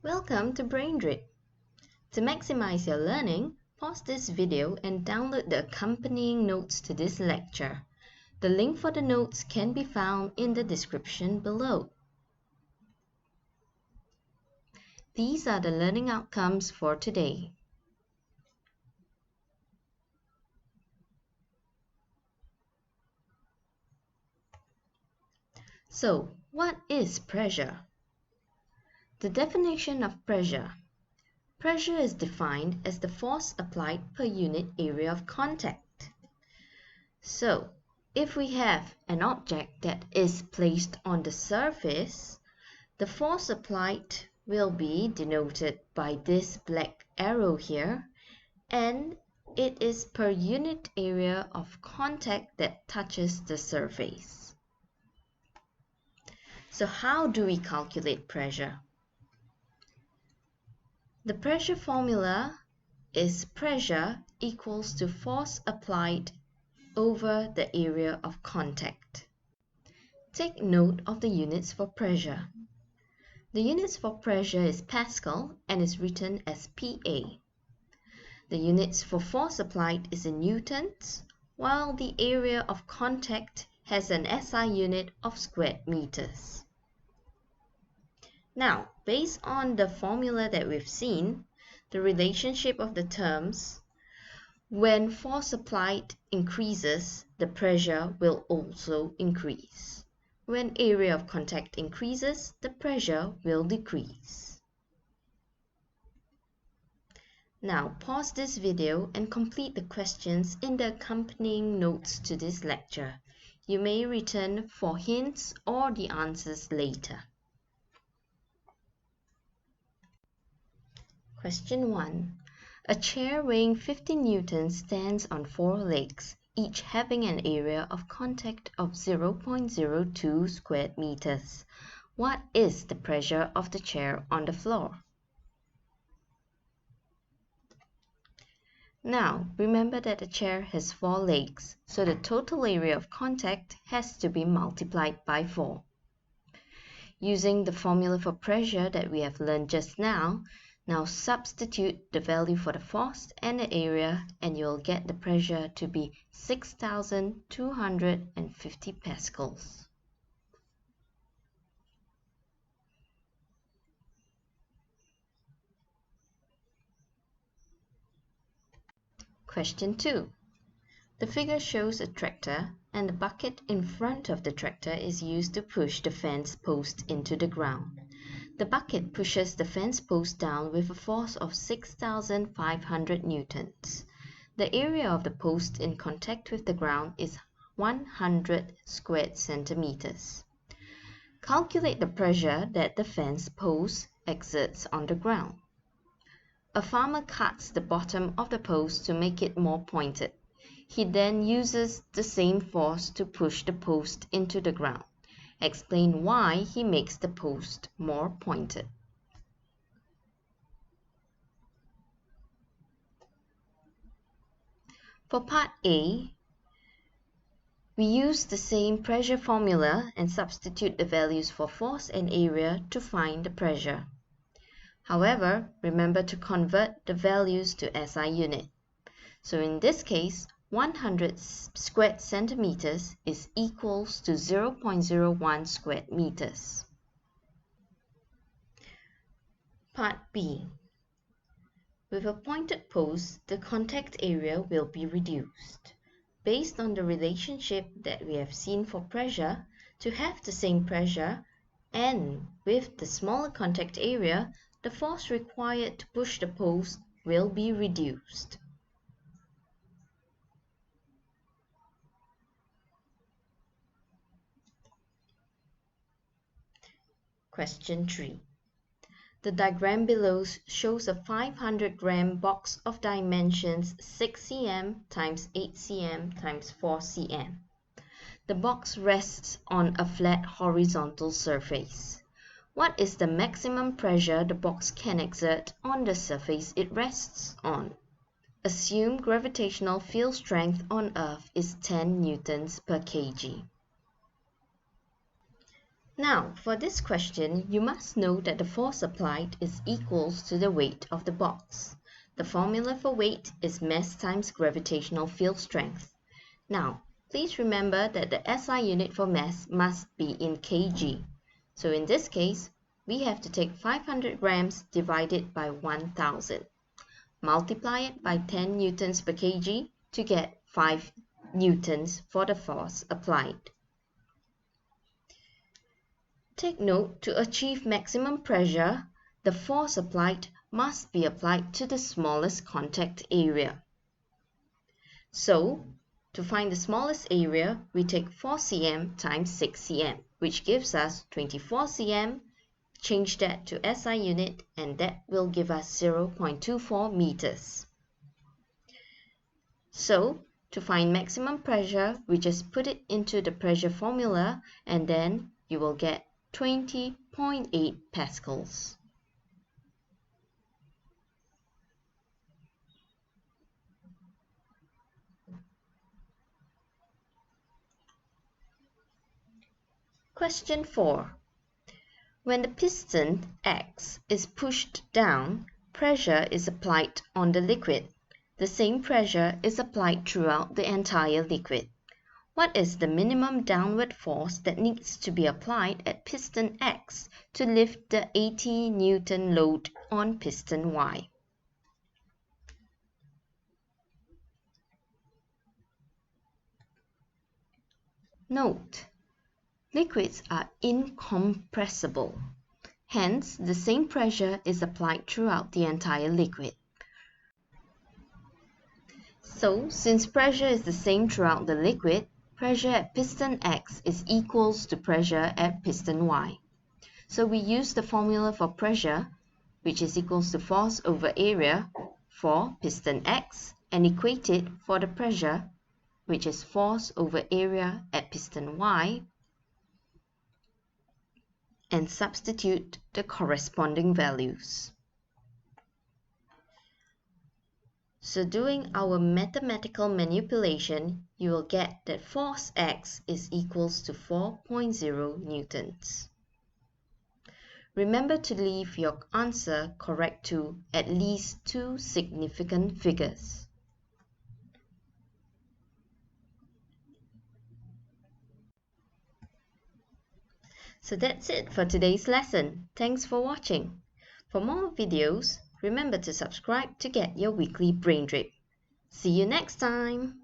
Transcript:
Welcome to BrainDrip. To maximize your learning, pause this video and download the accompanying notes to this lecture. The link for the notes can be found in the description below. These are the learning outcomes for today. So, what is pressure? The definition of pressure. Pressure is defined as the force applied per unit area of contact. So, if we have an object that is placed on the surface, the force applied will be denoted by this black arrow here, and it is per unit area of contact that touches the surface. So how do we calculate pressure? The pressure formula is pressure equals to force applied over the area of contact. Take note of the units for pressure. The units for pressure is Pascal and is written as PA. The units for force applied is in newtons, while the area of contact has an SI unit of squared meters. Now, based on the formula that we've seen, the relationship of the terms, when force applied increases, the pressure will also increase. When area of contact increases, the pressure will decrease. Now, pause this video and complete the questions in the accompanying notes to this lecture. You may return for hints or the answers later. Question 1. A chair weighing 50 newtons stands on 4 legs, each having an area of contact of 0.02 squared meters. What is the pressure of the chair on the floor? Now, remember that the chair has 4 legs, so the total area of contact has to be multiplied by 4. Using the formula for pressure that we have learned just now substitute the value for the force and the area, and you'll get the pressure to be 6,250 pascals. Question 2. The figure shows a tractor, and the bucket in front of the tractor is used to push the fence post into the ground. The bucket pushes the fence post down with a force of 6,500 newtons. The area of the post in contact with the ground is 100 squared centimeters. Calculate the pressure that the fence post exerts on the ground. A farmer cuts the bottom of the post to make it more pointed. He then uses the same force to push the post into the ground. Explain why he makes the post more pointed. For part A, we use the same pressure formula and substitute the values for force and area to find the pressure. However, remember to convert the values to SI unit. So in this case, 100 squared centimeters is equals to 0.01 squared meters. Part B. With a pointed post, the contact area will be reduced. Based on the relationship that we have seen for pressure, to have the same pressure and with the smaller contact area, the force required to push the post will be reduced. Question 3. The diagram below shows a 500-gram box of dimensions 6 cm x 8 cm x 4 cm. The box rests on a flat horizontal surface. What is the maximum pressure the box can exert on the surface it rests on? Assume gravitational field strength on Earth is 10 newtons per kg. Now, for this question, you must know that the force applied is equals to the weight of the box. The formula for weight is mass times gravitational field strength. Now, please remember that the SI unit for mass must be in kg. So in this case, we have to take 500 grams divided by 1000. Multiply it by 10 newtons per kg to get 5 newtons for the force applied. Take note, to achieve maximum pressure, the force applied must be applied to the smallest contact area. So, to find the smallest area, we take 4 cm times 6 cm, which gives us 24 cm. Change that to SI unit, and that will give us 0.24 meters. So, to find maximum pressure, we just put it into the pressure formula, and then you will get 20.8 pascals. Question 4. When the piston X is pushed down, pressure is applied on the liquid. The same pressure is applied throughout the entire liquid. What is the minimum downward force that needs to be applied at piston X to lift the 80 Newton load on piston Y? Note: liquids are incompressible. Hence, the same pressure is applied throughout the entire liquid. So, since pressure is the same throughout the liquid, pressure at piston X is equals to pressure at piston Y. So we use the formula for pressure, which is equals to force over area for piston X, and equate it for the pressure, which is force over area at piston Y, and substitute the corresponding values. So doing our mathematical manipulation, you will get that force X is equals to 4.0 newtons. Remember to leave your answer correct to at least 2 significant figures. So that's it for today's lesson. Thanks for watching. For more videos, remember to subscribe to get your weekly brain drip. See you next time!